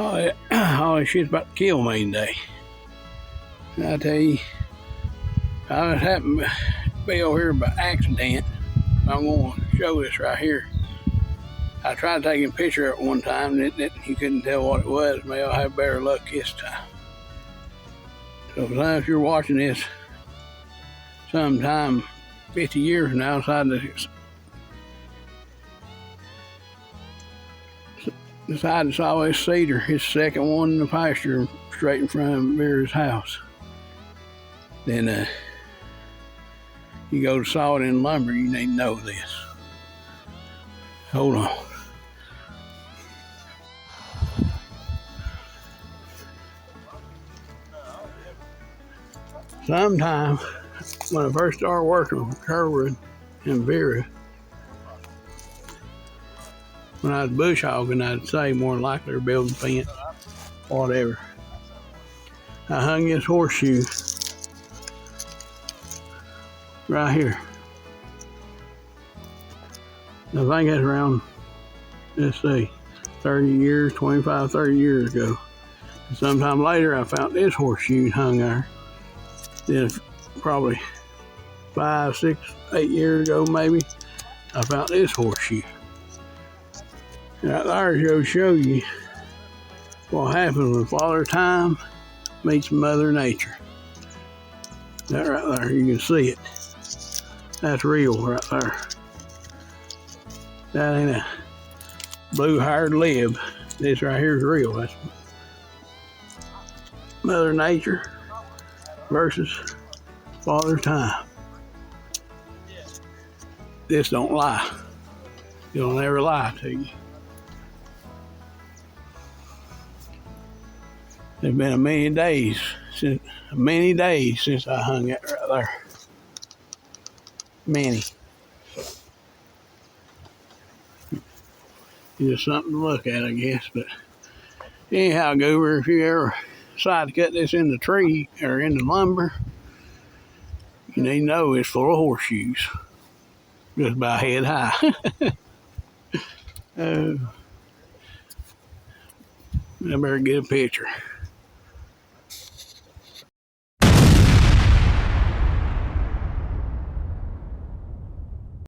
Oh, shit's about to kill me today. And I tell you, I just happened to be over here by accident. I'm going to show this right here. I tried taking a picture of it one time, and you couldn't tell what it was. Maybe I'll have better luck this time. So if you're watching this sometime 50 years from now, beside the Sawway Cedar, it's the second one in the pasture straight in front of Vera's house. Then you go to Sawden Lumber, you need to know this. Hold on. Sometime when I first started working with Sherwood and Vera, when I was bush hogging, I'd say more than likely they're building fence, whatever. I hung this horseshoe right here. I think it's around, let's see, 30 years, 25, 30 years ago. And sometime later, I found this horseshoe hung there. Then probably 5, 6, 8 years ago, maybe, I found this horseshoe. Right there to show you what happens when Father Time meets Mother Nature. That right there, you can see it. That's real right there. That ain't a blue-haired lib. This right here is real. That's Mother Nature versus Father Time. This don't lie. It'll never lie to you. There's been many days since I hung it right there. Many. Just something to look at, I guess. But anyhow, Goober, if you ever decide to cut this in the tree or in the lumber, you need to know it's full of horseshoes. Just about head high. I better get a picture.